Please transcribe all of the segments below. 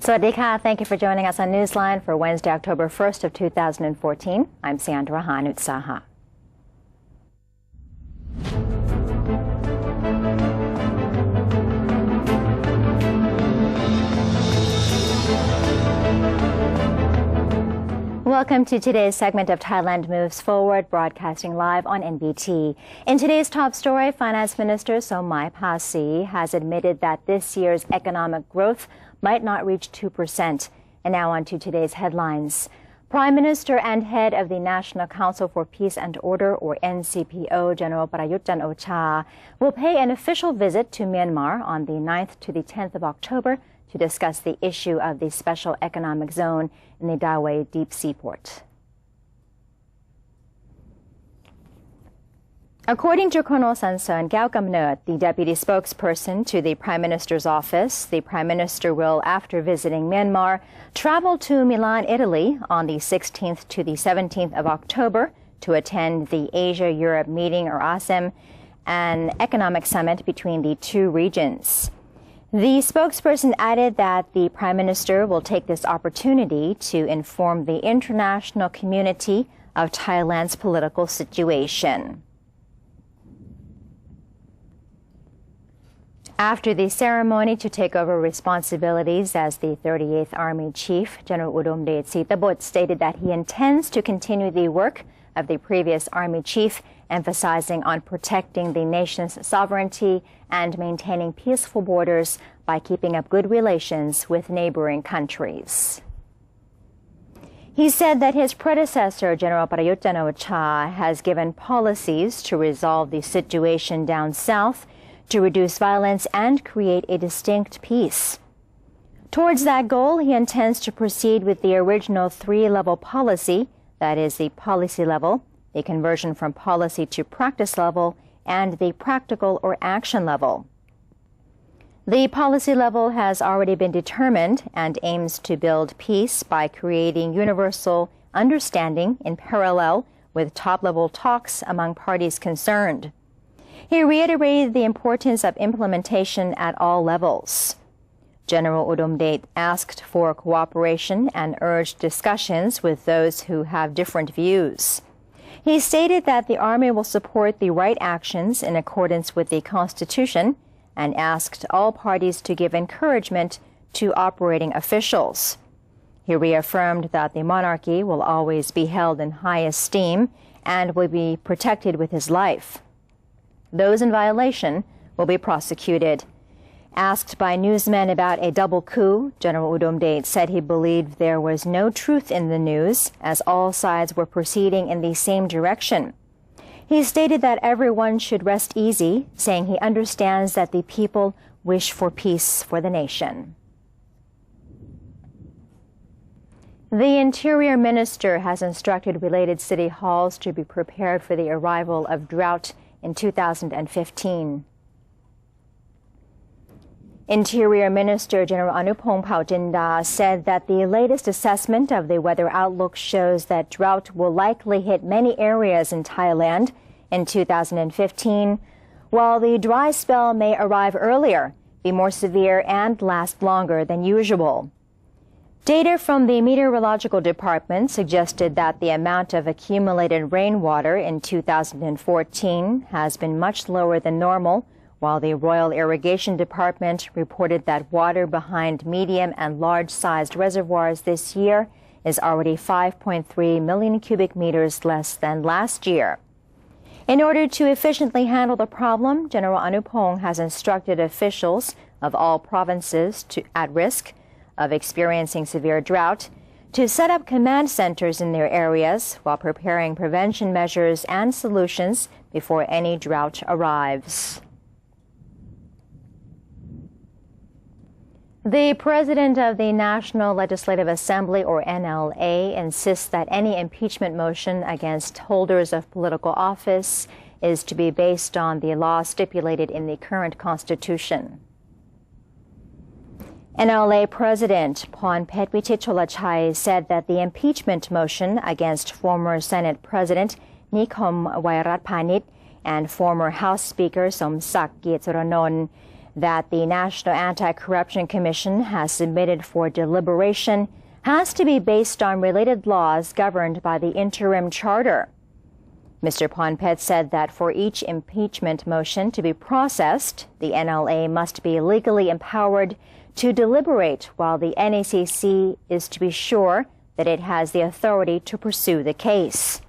Swadika, thank you for joining us on Newsline for Wednesday, October 1st of 2014. I'm Sandra Hanutsaha. Welcome to today's segment of Thailand Moves Forward, broadcasting live on NBT. In today's top story, Finance Minister Somai Phasi has admitted that this year's economic growth might not reach 2%. And now on to today's headlines. Prime Minister and head of the National Council for Peace and Order, or NCPO, General Prayut Chan-o-cha, will pay an official visit to Myanmar on the 9th to the 10th of October to discuss the issue of the Special Economic Zone in the Dawei Deep Seaport. According to Colonel Sanson Gaukamnut, the deputy spokesperson to the Prime Minister's office, the Prime Minister will, after visiting Myanmar, travel to Milan, Italy on the 16th to the 17th of October to attend the Asia-Europe meeting, or ASEM, an economic summit between the two regions. The spokesperson added that the Prime Minister will take this opportunity to inform the international community of Thailand's political situation. After the ceremony to take over responsibilities as the 38th Army Chief, General Udomdet Sitabut stated that he intends to continue the work of the previous Army Chief, emphasizing on protecting the nation's sovereignty and maintaining peaceful borders by keeping up good relations with neighboring countries. He said that his predecessor, General Prayut Chan-o-cha, has given policies to resolve the situation down south, to reduce violence and create a distinct peace. Towards that goal, he intends to proceed with the original three-level policy, that is the policy level, the conversion from policy to practice level, and the practical or action level. The policy level has already been determined and aims to build peace by creating universal understanding in parallel with top-level talks among parties concerned. He reiterated the importance of implementation at all levels. General Udomdet asked for cooperation and urged discussions with those who have different views. He stated that the Army will support the right actions in accordance with the Constitution and asked all parties to give encouragement to operating officials. He reaffirmed that the monarchy will always be held in high esteem and will be protected with his life. Those in violation will be prosecuted. Asked by newsmen about a double coup, General Udomdet said he believed there was no truth in the news, as all sides were proceeding in the same direction. He stated that everyone should rest easy, saying he understands that the people wish for peace for the nation. The Interior Minister has instructed related city halls to be prepared for the arrival of drought in 2015. Interior Minister General Anupong Pautinda said that the latest assessment of the weather outlook shows that drought will likely hit many areas in Thailand in 2015, while the dry spell may arrive earlier, be more severe, and last longer than usual. Data from the Meteorological Department suggested that the amount of accumulated rainwater in 2014 has been much lower than normal, while the Royal Irrigation Department reported that water behind medium and large-sized reservoirs this year is already 5.3 million cubic meters less than last year. In order to efficiently handle the problem, General Anupong has instructed officials of all provinces at risk of experiencing severe drought to set up command centers in their areas while preparing prevention measures and solutions before any drought arrives. The President of the National Legislative Assembly, or NLA, insists that any impeachment motion against holders of political office is to be based on the law stipulated in the current Constitution. NLA President Pornphet Vichit-Cholachai said that the impeachment motion against former Senate President Nikhom Wairatpanit and former House Speaker Somsak Gietsuranont that the National Anti-Corruption Commission has submitted for deliberation has to be based on related laws governed by the interim charter. Mr. Ponpet said that for each impeachment motion to be processed, the NLA must be legally empowered to deliberate, while the NACC is to be sure that it has the authority to pursue the case.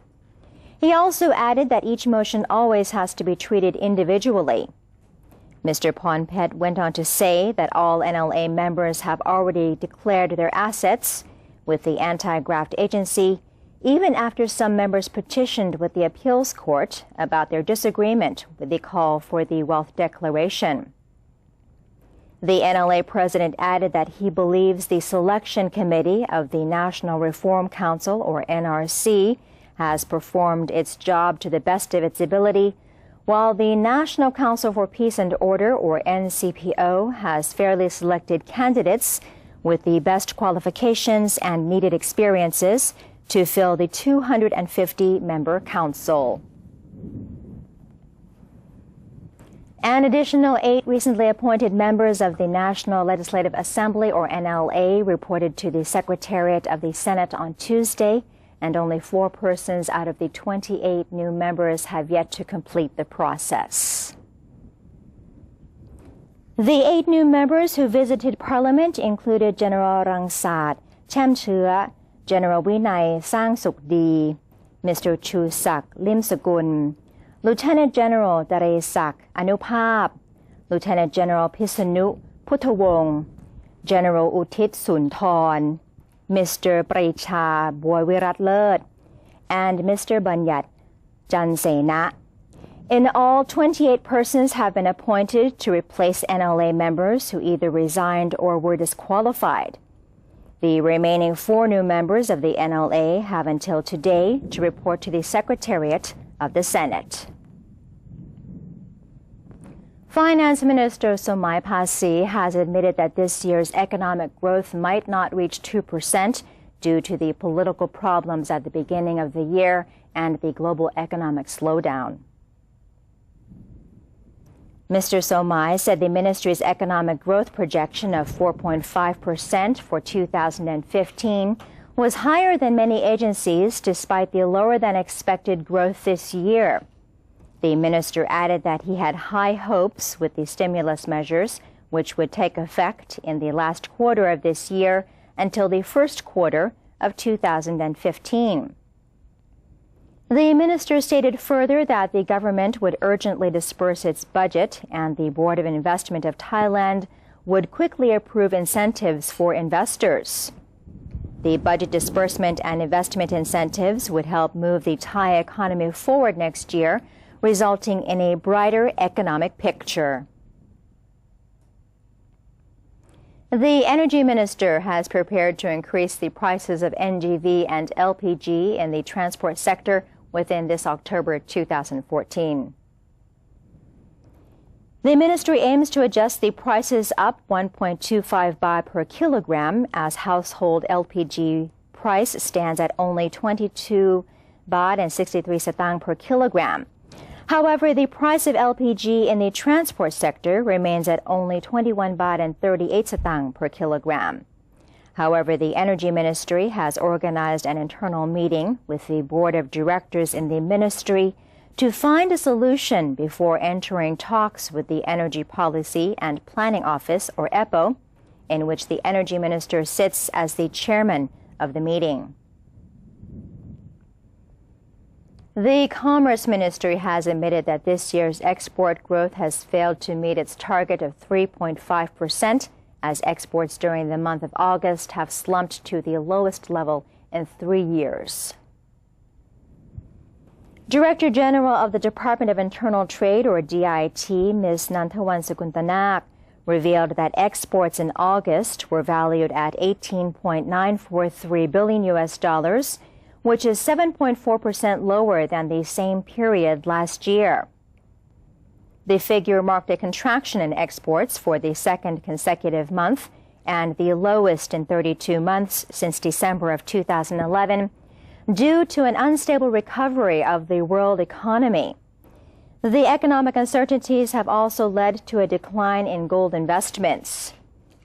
He also added that each motion always has to be treated individually. Mr. Ponpet went on to say that all NLA members have already declared their assets with the anti-graft agency, even after some members petitioned with the appeals court about their disagreement with the call for the wealth declaration. The NLA president added that he believes the selection committee of the National Reform Council, or NRC, has performed its job to the best of its ability, while the National Council for Peace and Order, or NCPO, has fairly selected candidates with the best qualifications and needed experiences to fill the 250-member council. An additional 8 recently appointed members of the National Legislative Assembly, or NLA, reported to the Secretariat of the Senate on Tuesday, and only 4 persons out of the 28 new members have yet to complete the process. The 8 new members who visited Parliament included General Rangsat Chamchua, General Vinay Sangsukdi, Mr. Chusak Limsakul, Lieutenant General Daresak Anupap, Lieutenant General Pisanu Puttawong, General Utit Sunthorn, Mr. Precha Boywirat and Mr. Banyat Jansena. In all, 28 persons have been appointed to replace NLA members who either resigned or were disqualified. The remaining 4 new members of the NLA have until today to report to the Secretariat of the Senate. Finance Minister Somai Phasi has admitted that this year's economic growth might not reach 2% due to the political problems at the beginning of the year and the global economic slowdown. Mr. Somai said the ministry's economic growth projection of 4.5% for 2015 was higher than many agencies despite the lower than expected growth this year. The minister added that he had high hopes with the stimulus measures, which would take effect in the last quarter of this year until the first quarter of 2015. The minister stated further that the government would urgently disperse its budget and the Board of Investment of Thailand would quickly approve incentives for investors. The budget disbursement and investment incentives would help move the Thai economy forward next year, resulting in a brighter economic picture. The energy minister has prepared to increase the prices of NGV and LPG in the transport sector within this October 2014. The ministry aims to adjust the prices up 1.25 baht per kilogram as household LPG price stands at only 22 baht and 63 satang per kilogram. However, the price of LPG in the transport sector remains at only 21 baht and 38 satang per kilogram. However, the Energy Ministry has organized an internal meeting with the board of directors in the ministry to find a solution before entering talks with the Energy Policy and Planning Office, or EPO, in which the Energy Minister sits as the chairman of the meeting. The Commerce Ministry has admitted that this year's export growth has failed to meet its target of 3.5%, as exports during the month of August have slumped to the lowest level in 3 years. Director General of the Department of Internal Trade, or DIT, Ms. Nantawan Sukuntanak, revealed that exports in August were valued at $18.943 billion, which is 7.4% lower than the same period last year. The figure marked a contraction in exports for the second consecutive month and the lowest in 32 months since December of 2011, due to an unstable recovery of the world economy. The economic uncertainties have also led to a decline in gold investments.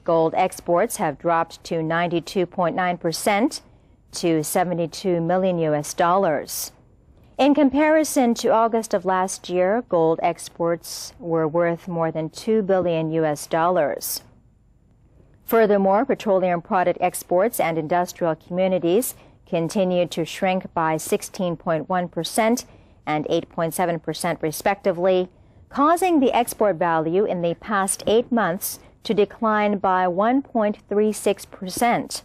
Gold exports have dropped to 92.9% to $72 million. In comparison to August of last year, gold exports were worth more than $2 billion. Furthermore, petroleum product exports and industrial communities continued to shrink by 16.1% and 8.7% respectively, causing the export value in the past 8 months to decline by 1.36%.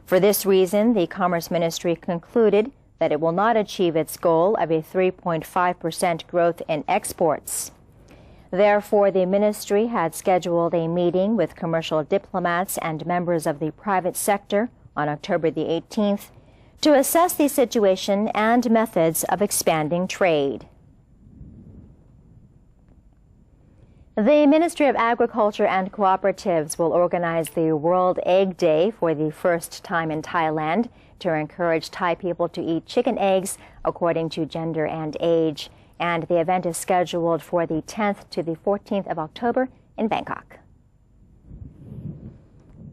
For this reason, the Commerce Ministry concluded that it will not achieve its goal of a 3.5% growth in exports. Therefore, the ministry had scheduled a meeting with commercial diplomats and members of the private sector on October the 18th to assess the situation and methods of expanding trade. The Ministry of Agriculture and Cooperatives will organize the World Egg Day for the first time in Thailand to encourage Thai people to eat chicken eggs according to gender and age. And the event is scheduled for the 10th to the 14th of October in Bangkok.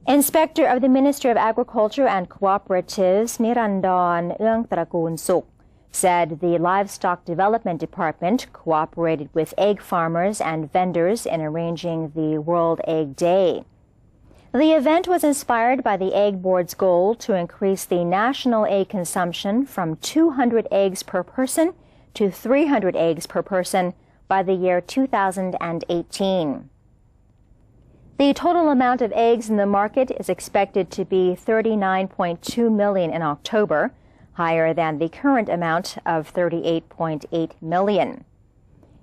Inspector of the Ministry of Agriculture and Cooperatives, Nirandon Eungtrakoon Suk, said the Livestock Development Department cooperated with egg farmers and vendors in arranging the World Egg Day. The event was inspired by the Egg Board's goal to increase the national egg consumption from 200 eggs per person to 300 eggs per person by the year 2018. The total amount of eggs in the market is expected to be 39.2 million in October, higher than the current amount of 38.8 million.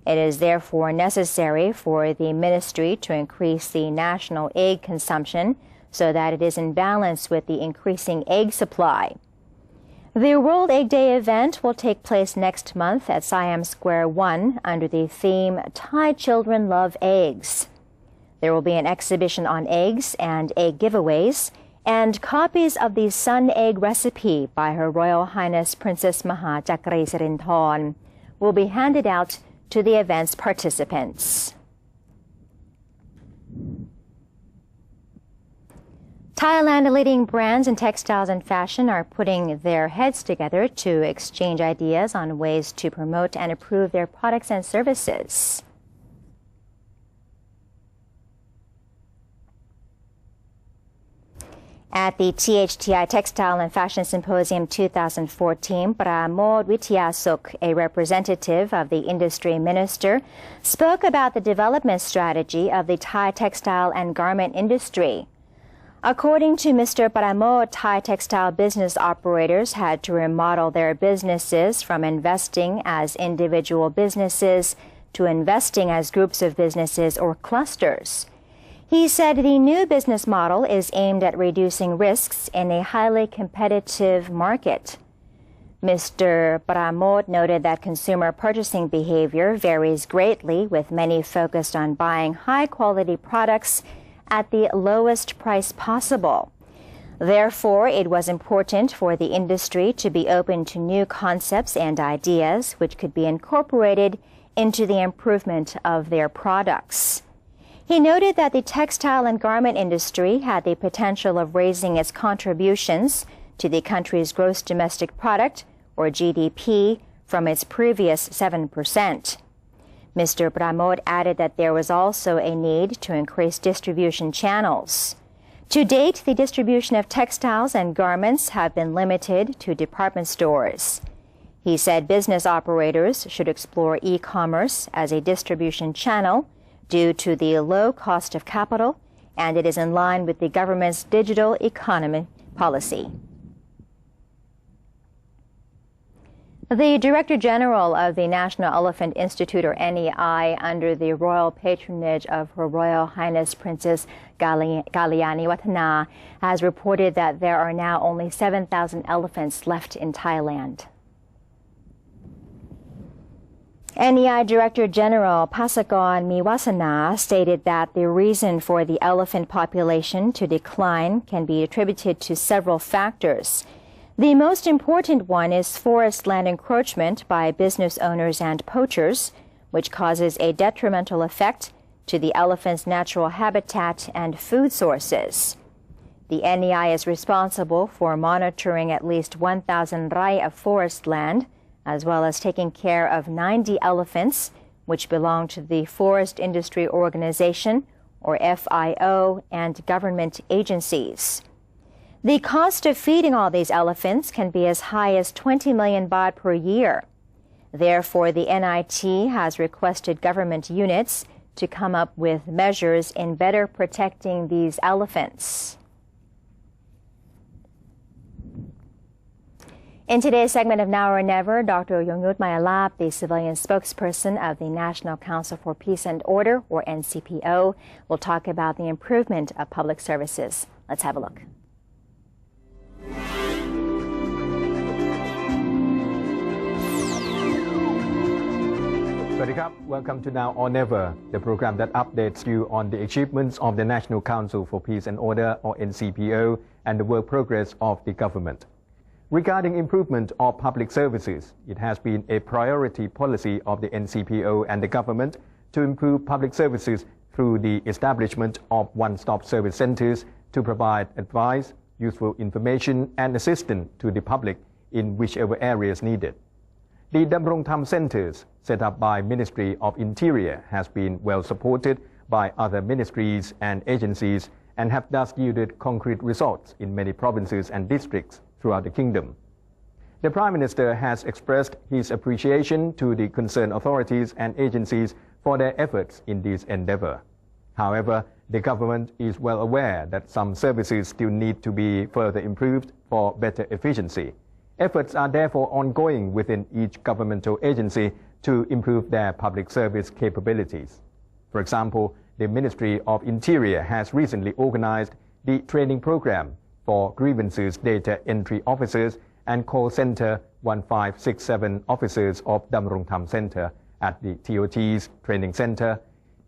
It is therefore necessary for the ministry to increase the national egg consumption so that it is in balance with the increasing egg supply. The World Egg Day event will take place next month at Siam Square 1 under the theme Thai Children Love Eggs. There will be an exhibition on eggs and egg giveaways, and copies of the Sun Egg recipe by Her Royal Highness Princess Maha Chakri Sirinthorn will be handed out to the event's participants. Thailand leading brands in textiles and fashion are putting their heads together to exchange ideas on ways to promote and improve their products and services. At the THTI Textile and Fashion Symposium 2014, Pramod Wityasuk, a representative of the industry minister, spoke about the development strategy of the Thai textile and garment industry. According to Mr. Pramod, Thai textile business operators had to remodel their businesses from investing as individual businesses to investing as groups of businesses or clusters. He said the new business model is aimed at reducing risks in a highly competitive market. Mr. Pramod noted that consumer purchasing behavior varies greatly, with many focused on buying high-quality products at the lowest price possible. Therefore, it was important for the industry to be open to new concepts and ideas which could be incorporated into the improvement of their products. He noted that the textile and garment industry had the potential of raising its contributions to the country's gross domestic product, or GDP, from its previous 7%. Mr. Pramod added that there was also a need to increase distribution channels. To date, the distribution of textiles and garments have been limited to department stores. He said business operators should explore e-commerce as a distribution channel due to the low cost of capital, and it is in line with the government's digital economy policy. The Director General of the National Elephant Institute, or NEI, under the royal patronage of Her Royal Highness Princess Kalyani Wattana, has reported that there are now only 7,000 elephants left in Thailand. NEI Director General Pasakon Miwasana stated that the reason for the elephant population to decline can be attributed to several factors. The most important one is forest land encroachment by business owners and poachers, which causes a detrimental effect to the elephant's natural habitat and food sources. The NEI is responsible for monitoring at least 1,000 rai of forest land, as well as taking care of 90 elephants, which belong to the Forest Industry Organization, or FIO, and government agencies. The cost of feeding all these elephants can be as high as 20 million baht per year. Therefore, the NIT has requested government units to come up with measures in better protecting these elephants. In today's segment of Now or Never, Dr. Yongyut Mayalap, the civilian spokesperson of the National Council for Peace and Order, or NCPO, will talk about the improvement of public services. Let's have a look. Welcome to Now or Never, the program that updates you on the achievements of the National Council for Peace and Order, or NCPO, and the work progress of the government. Regarding improvement of public services, it has been a priority policy of the NCPO and the government to improve public services through the establishment of one-stop service centers to provide advice, useful information, and assistance to the public in whichever areas needed. The Damrong Tham centers, set up by Ministry of Interior, has been well supported by other ministries and agencies and have thus yielded concrete results in many provinces and districts throughout the kingdom. The Prime Minister has expressed his appreciation to the concerned authorities and agencies for their efforts in this endeavor. However, the government is well aware that some services still need to be further improved for better efficiency. Efforts are therefore ongoing within each governmental agency to improve their public service capabilities. For example, the Ministry of Interior has recently organized the training program for grievances data entry officers and call center 1567 officers of Damrong Tham Center at the TOT's training center.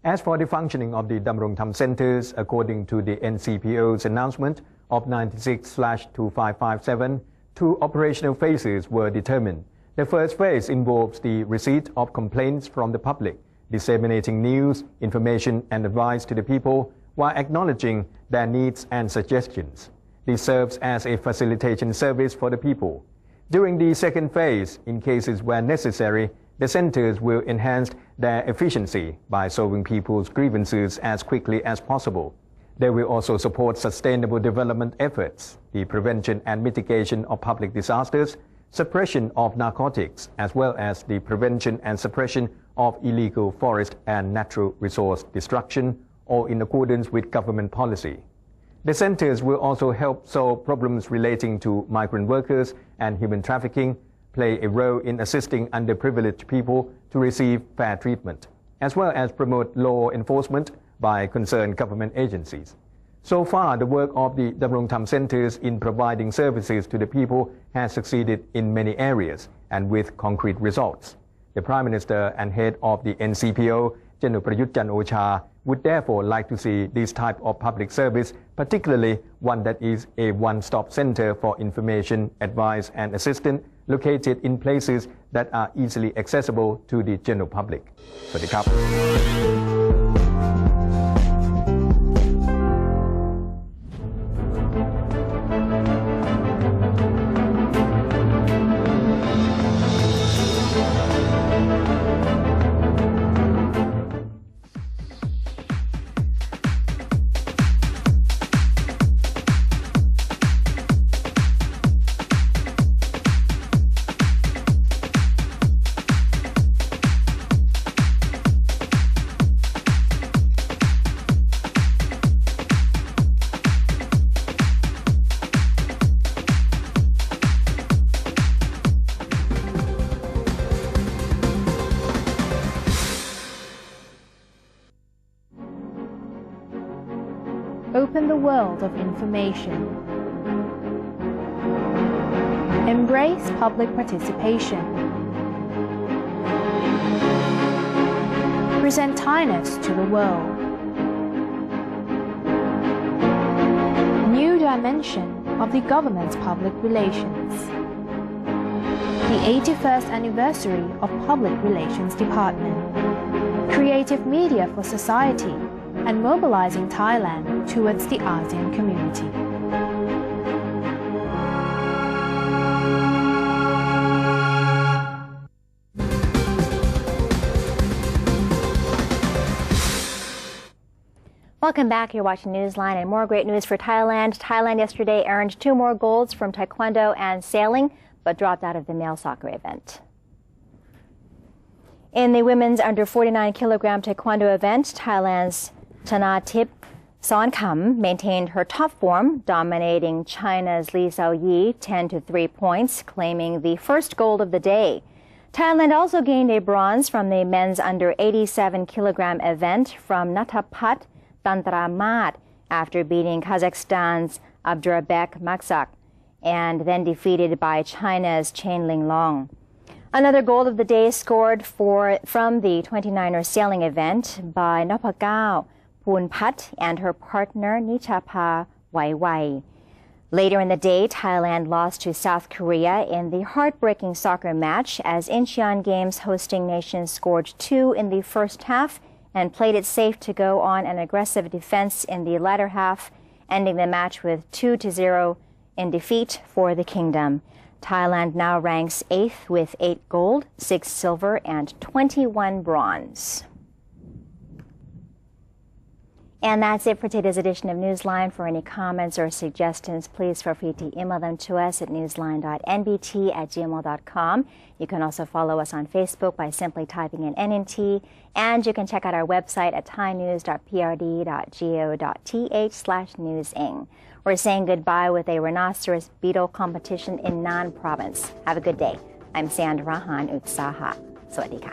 As for the functioning of the Damrong Tham centers, according to the NCPO's announcement of 96/2557, two operational phases were determined. The first phase involves the receipt of complaints from the public, disseminating news, information, and advice to the people while acknowledging their needs and suggestions. This serves as a facilitation service for the people. During the second phase, in cases where necessary, the centers will enhance their efficiency by solving people's grievances as quickly as possible. They will also support sustainable development efforts, the prevention and mitigation of public disasters, suppression of narcotics, as well as the prevention and suppression of illegal forest and natural resource destruction, all in accordance with government policy. The centers will also help solve problems relating to migrant workers and human trafficking, play a role in assisting underprivileged people to receive fair treatment, as well as promote law enforcement by concerned government agencies. So far, the work of the Damrong Tham centers in providing services to the people has succeeded in many areas and with concrete results. The Prime Minister and head of the NCPO, General Prayut Chan-o-cha, would therefore like to see this type of public service, particularly one that is a one-stop center for information, advice, and assistance, located in places that are easily accessible to the general public. สวัสดีครับ Open the world of information. Embrace public participation. Present Thailand to the world. New dimension of the government's public relations. the 81st anniversary of Public Relations Department, creative media for society, and mobilizing Thailand towards the ASEAN community. Welcome back. You're watching Newsline, and more great news for Thailand. Thailand yesterday earned 2 more golds from taekwondo and sailing, but dropped out of the male soccer event. In the women's under 49 kilogram taekwondo event, Thailand's Chanatip Songkham maintained her top form, dominating China's Lee Sao-yi 10-3 points, claiming the first gold of the day. Thailand also gained a bronze from the men's under 87 kilogram event from Natapat Tantramat after beating Kazakhstan's Abdurabek Maksak and then defeated by China's Chen Linglong. Another gold of the day scored from the 29er sailing event by Nopakao Poonpat and her partner Nichapa Waiwai. Later in the day, Thailand lost to South Korea in the heartbreaking soccer match as Incheon Games hosting nation scored 2 in the first half and played it safe to go on an aggressive defense in the latter half, ending the match with 2-0 in defeat for the kingdom. Thailand now ranks 8th with 8 gold, 6 silver, and 21 bronze. And that's it for today's edition of Newsline. For any comments or suggestions, please feel free to email them to us at newsline.nbt@gmail.com. You can also follow us on Facebook by simply typing in NNT, and you can check out our website at thainews.prd.go.th/newsing. We're saying goodbye with a rhinoceros beetle competition in Nan province. Have a good day. I'm Sandra Rahan Utsaha. Sawadee ka.